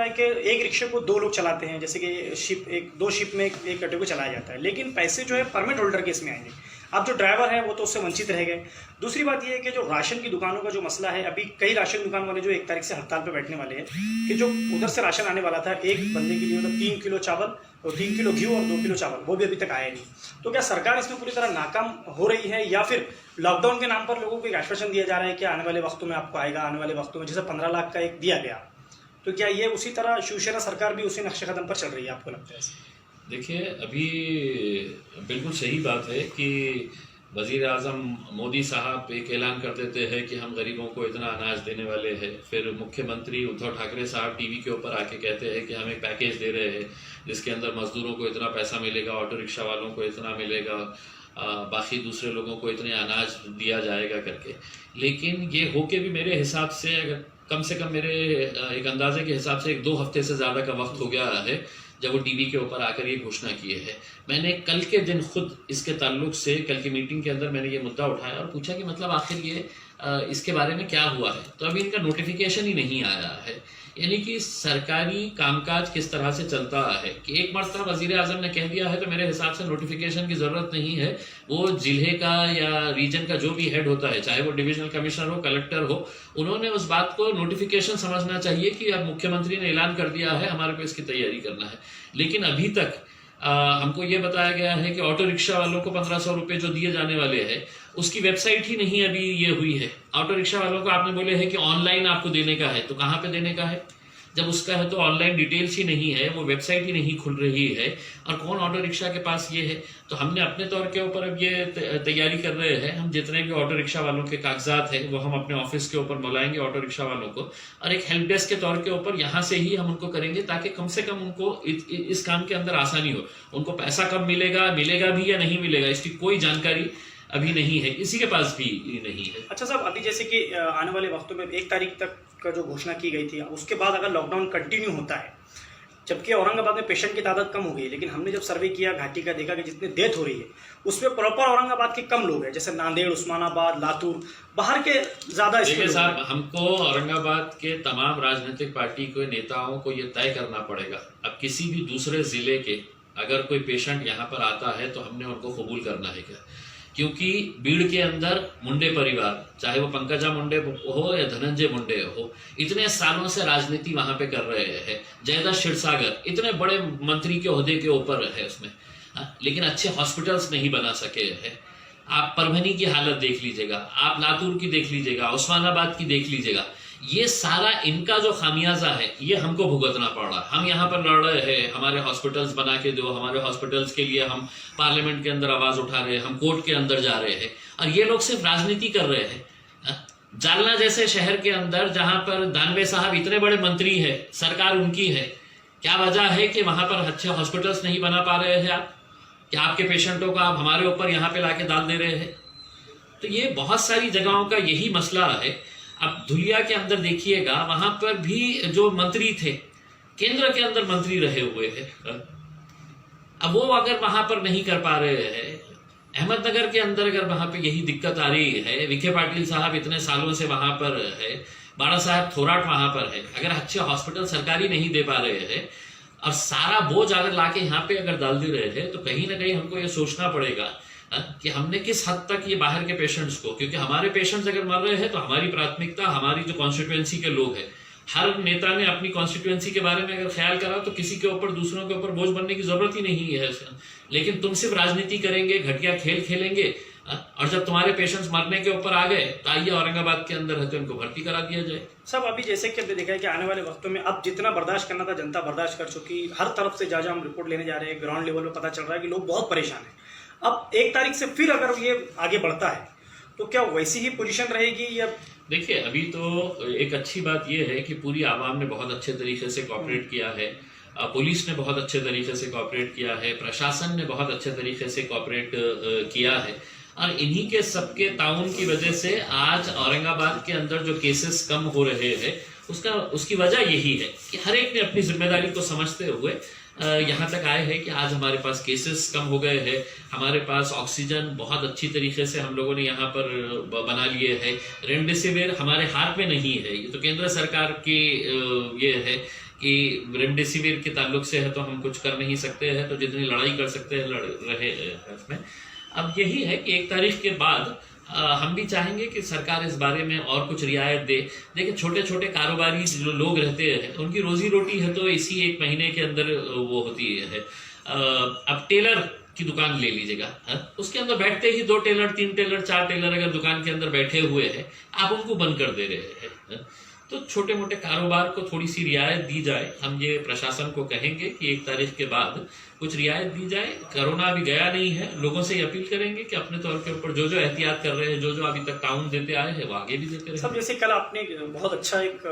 है कि एक रिक्शे को 2 लोग चलाते हैं, जैसे कि दो शिप में एक ऑटो को चलाया जाता है, लेकिन पैसे जो है परमिट होल्डर के इसमें आएंगे। अब जो ड्राइवर है वो तो उससे वंचित रह गए। दूसरी बात ये है कि जो राशन की दुकानों का जो मसला है, अभी कई राशन दुकान वाले जो 1 तारीख से हड़ताल पर बैठने वाले हैं कि जो उधर से राशन आने वाला था एक बंदे के लिए, मतलब 3 किलो चावल और 3 किलो घी और 2 किलो चावल, वो भी अभी तक आया नहीं। तो क्या सरकार इसमें पूरी तरह नाकाम हो रही है, या फिर लॉकडाउन के नाम पर लोगों को एक आश्वासन दिया जा रहा है कि आने वाले वक्तों में आपको आएगा, आने वाले वक्तों में, जैसे 15 लाख का एक दिया गया, तो क्या ये उसी तरह शिवसेना सरकार भी उसी नक्शे कदम पर चल रही है, आपको लगता है? देखिए, अभी बिल्कुल सही बात है कि वज़ीर आज़म मोदी साहब एक ऐलान कर देते हैं कि हम गरीबों को इतना अनाज देने वाले हैं, फिर मुख्यमंत्री उद्धव ठाकरे साहब टीवी के ऊपर आके कहते हैं कि हम एक पैकेज दे रहे हैं जिसके अंदर मजदूरों को इतना पैसा मिलेगा, ऑटो रिक्शा वालों को इतना मिलेगा, बाकी दूसरे लोगों को इतने अनाज दिया जाएगा करके। लेकिन ये होके भी मेरे हिसाब से, अगर कम से कम मेरे एक अंदाजे के हिसाब से 1-2 हफ्ते से ज़्यादा का वक्त हो गया है जब वो टीवी के ऊपर आकर ये घोषणा किए हैं। मैंने कल के दिन खुद इसके ताल्लुक से, कल की मीटिंग के अंदर मैंने ये मुद्दा उठाया और पूछा कि मतलब आखिर ये इसके बारे में क्या हुआ है, तो अभी इनका नोटिफिकेशन ही नहीं आया है। यानी कि सरकारी कामकाज किस तरह से चलता है कि एक मरतबा वज़ीर आज़म ने कह दिया है तो मेरे हिसाब से नोटिफिकेशन की ज़रूरत नहीं है। वो जिले का या रीजन का जो भी हेड होता है, चाहे वो डिविजनल कमिश्नर हो, कलेक्टर हो, उन्होंने उस बात को नोटिफिकेशन समझना चाहिए कि अब मुख्यमंत्री ने ऐलान कर दिया है, हमारे को इसकी तैयारी करना है। लेकिन अभी तक हमको ये बताया गया है कि ऑटो रिक्शा वालों को 1500 रुपये जो दिए जाने वाले हैं उसकी वेबसाइट ही नहीं अभी ये हुई है। ऑटो रिक्शा वालों को आपने बोले हैं कि ऑनलाइन आपको देने का है, तो कहाँ पे देने का है? जब उसका है तो ऑनलाइन डिटेल्स ही नहीं है, वो वेबसाइट ही नहीं खुल रही है, और कौन ऑटो रिक्शा के पास ये है। तो हमने अपने तौर के ऊपर अब ये तैयारी कर रहे हैं, हम जितने भी ऑटो रिक्शा वालों के कागजात हैं वो हम अपने ऑफिस के ऊपर बुलाएंगे ऑटो रिक्शा वालों को, और एक हेल्प डेस्क के तौर के ऊपर यहाँ से ही हम उनको करेंगे ताकि कम से कम उनको इस काम के अंदर आसानी हो। उनको पैसा कब मिलेगा भी या नहीं मिलेगा, इसकी कोई जानकारी अभी नहीं है, किसी के पास भी नहीं है। अच्छा साहब, अभी जैसे कि आने वाले वक्तों में 1 तारीख तक का जो घोषणा की गई थी, उसके बाद अगर लॉकडाउन कंटिन्यू होता है, जबकि औरंगाबाद में पेशेंट की तादाद कम हो गई, लेकिन हमने जब सर्वे किया घाटी का, देखा कि जितनी डेथ हो रही है उसमें प्रॉपर औरंगाबाद के कम लोग हैं, जैसे नांदेड़, उस्मानाबाद, लातूर, बाहर के ज्यादा। देखिए साहब, हमको औरंगाबाद के तमाम राजनीतिक पार्टी के नेताओं को ये तय करना पड़ेगा, अब किसी भी दूसरे जिले के अगर कोई पेशेंट यहाँ पर आता है तो हमने उनको कबूल करना है क्या? क्योंकि बीड़ के अंदर मुंडे परिवार, चाहे वो पंकजा मुंडे हो या धनंजय मुंडे हो, इतने सालों से राजनीति वहां पे कर रहे हैं। जयदा क्षीरसागर इतने बड़े मंत्री के ओहदे के ऊपर है उसमें, लेकिन अच्छे हॉस्पिटल्स नहीं बना सके हैं। आप परभनी की हालत देख लीजिएगा, आप लातूर की देख लीजिएगा, उस्मानाबाद की देख लीजिएगा, ये सारा इनका जो खामियाजा है ये हमको भुगतना पड़ रहा है। हम यहाँ पर लड़ रहे हैं, हमारे हॉस्पिटल्स बना के दो, हमारे हॉस्पिटल्स के लिए हम पार्लियामेंट के अंदर आवाज उठा रहे हैं, हम कोर्ट के अंदर जा रहे हैं, और ये लोग सिर्फ राजनीति कर रहे हैं। जालना जैसे शहर के अंदर जहां पर दानवे साहब इतने बड़े मंत्री है, सरकार उनकी है, क्या वजह है कि वहां पर अच्छे हॉस्पिटल्स नहीं बना पा रहे हैं आप? क्या आपके पेशेंटों को आप हमारे ऊपर यहाँ पे लाके डाल दे रहे हैं? तो ये बहुत सारी जगहों का यही मसला है। अब धुलिया के अंदर देखिएगा, वहां पर भी जो मंत्री थे, केंद्र के अंदर मंत्री रहे हुए हैं, अब वो अगर वहां पर नहीं कर पा रहे हैं, अहमदनगर के अंदर अगर वहां पे यही दिक्कत आ रही है, विखे पाटिल साहब इतने सालों से वहां पर है, बाड़ा साहब थोराट वहां पर है, अगर अच्छे हॉस्पिटल सरकारी नहीं दे पा रहे हैं और सारा बोझ अगर लाके यहाँ पे अगर डाल दे रहे हैं, तो कहीं ना कहीं हमको ये सोचना पड़ेगा कि हमने किस हद तक ये बाहर के पेशेंट्स को, क्योंकि हमारे पेशेंट्स अगर मर रहे हैं तो हमारी प्राथमिकता हमारी जो कॉन्स्टिट्यूएंसी के लोग हैं, हर नेता ने अपनी कॉन्स्टिट्यूएंसी के बारे में अगर ख्याल करा तो किसी के ऊपर, दूसरों के ऊपर बोझ बनने की जरूरत ही नहीं है। लेकिन तुम सिर्फ राजनीति करेंगे, घटिया खेल खेलेंगे, और जब तुम्हारे पेशेंट्स मरने के ऊपर आ गए तो आइए औरंगाबाद के अंदर है तो इनको भर्ती करा दिया जाए। सब अभी जैसे कि हमने देखा है कि आने वाले वक्तों में अब जितना बर्दाश्त करना था जनता बर्दाश्त कर चुकी, हर तरफ से जहाँ हम रिपोर्ट लेने जा रहे हैं, ग्राउंड लेवल पर पता चल रहा है कि लोग बहुत परेशान हैं। अब 1 तारीख से फिर अगर ये आगे बढ़ता है तो क्या वैसी ही पोजीशन रहेगी, या? देखिए, अभी तो एक अच्छी बात यह है कि पूरी आवाम ने बहुत अच्छे तरीके से कोऑपरेट किया है, पुलिस ने बहुत अच्छे तरीके से कोऑपरेट किया है, प्रशासन ने बहुत अच्छे तरीके से कोऑपरेट किया है, और इन्हीं के सबके ताउन की वजह से आज औरंगाबाद के अंदर जो केसेस कम हो रहे हैं उसकी वजह यही है कि हर एक ने अपनी जिम्मेदारी को समझते हुए यहाँ तक आए हैं कि आज हमारे पास केसेस कम हो गए हैं, हमारे पास ऑक्सीजन बहुत अच्छी तरीके से हम लोगों ने यहाँ पर बना लिए है, रेमडेसिविर हमारे हाथ में नहीं है, ये तो केंद्र सरकार की ये है कि रेमडेसिविर के ताल्लुक से है तो हम कुछ कर नहीं सकते हैं, तो जितनी लड़ाई कर सकते हैं लड़ रहे हैं इसमें। अब यही है कि 1 तारीख के बाद हम भी चाहेंगे कि सरकार इस बारे में और कुछ रियायत दे। देखिए, छोटे छोटे कारोबारी जो लोग रहते हैं उनकी रोजी रोटी है तो इसी 1 महीने के अंदर वो होती है। अब टेलर की दुकान ले लीजिएगा, उसके अंदर बैठते ही 2 टेलर 3 टेलर 4 टेलर अगर दुकान के अंदर बैठे हुए हैं, आप उनको बंद कर दे रहे हैं। तो छोटे मोटे कारोबार को थोड़ी सी रियायत दी जाए। हम ये प्रशासन को कहेंगे कि 1 तारीख के बाद कुछ रियायत दी जाए। कोरोना अभी गया नहीं है, लोगों से अपील करेंगे कि अपने तौर के ऊपर जो जो एहतियात कर रहे हैं, जो जो अभी तक ताउन देते आए हैं, वो आगे भी देते रहे। सब जैसे कल आपने बहुत अच्छा एक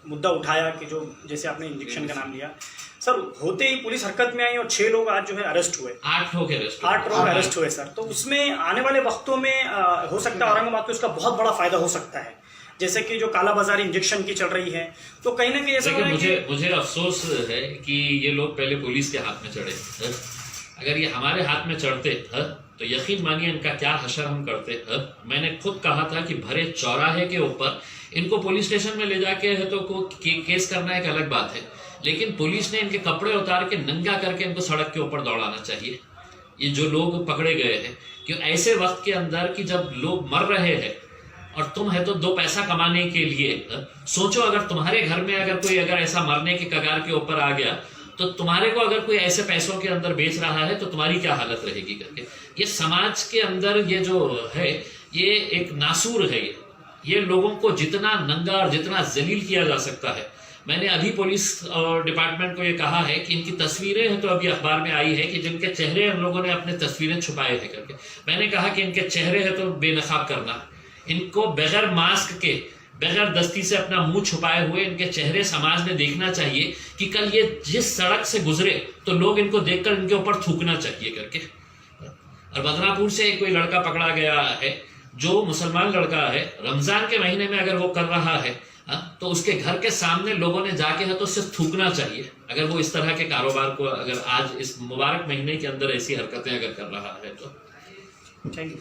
मुद्दा उठाया कि जो जैसे आपने इंजेक्शन का नाम लिया, सर होते ही पुलिस हरकत में आई और 6 लोग आज जो है अरेस्ट हुए, 8 लोग अरेस्ट हुए सर। तो उसमें आने वाले वक्तों में हो सकता है औरंगाबाद को इसका बहुत बड़ा फायदा हो सकता है, जैसे कि जो कालाबाजारी इंजेक्शन की चल रही है, तो कहीं ना कहीं ऐसा मुझे अफसोस है कि ये लोग पहले पुलिस के हाथ में चढ़े। अगर ये हमारे हाथ में चढ़ते तो यकीन मानिए इनका क्या हशर हम करते। मैंने खुद कहा था कि भरे चौराहे के ऊपर इनको पुलिस स्टेशन में ले जाके है तो केस करना एक अलग बात है, लेकिन पुलिस ने इनके कपड़े उतार के नंगा करके इनको सड़क के ऊपर दौड़ाना चाहिए। ये जो लोग पकड़े गए हैं, कि ऐसे वक्त के अंदर कि जब लोग मर रहे हैं और तुम है तो 2 पैसा कमाने के लिए सोचो, अगर तुम्हारे घर में अगर ऐसा मरने के कगार के ऊपर आ गया तो तुम्हारे को अगर कोई ऐसे पैसों के अंदर बेच रहा है तो तुम्हारी क्या हालत रहेगी करके। ये समाज के अंदर ये जो है ये एक नासूर है। ये लोगों को जितना नंगा और जितना जलील किया जा सकता है। मैंने अभी पुलिस और डिपार्टमेंट को ये कहा है कि इनकी तस्वीरें हैं तो अभी अखबार में आई है कि जिनके चेहरे हम लोगों ने अपने तस्वीरें छुपाए हैं करके, मैंने कहा कि इनके चेहरे है तो बेनकाब करना, इनको बगैर मास्क के बगैर दस्ती से अपना मुंह छुपाए हुए इनके चेहरे समाज में देखना चाहिए कि कल ये जिस सड़क से गुजरे तो लोग इनको देखकर इनके ऊपर थूकना चाहिए करके। और बदनापुर से कोई लड़का पकड़ा गया है जो मुसलमान लड़का है, रमजान के महीने में अगर वो कर रहा है तो उसके घर के सामने लोगों ने जाके है तो सिर्फ थूकना चाहिए अगर वो इस तरह के कारोबार को अगर आज इस मुबारक महीने के अंदर ऐसी हरकतें अगर कर रहा है तो। Thank you.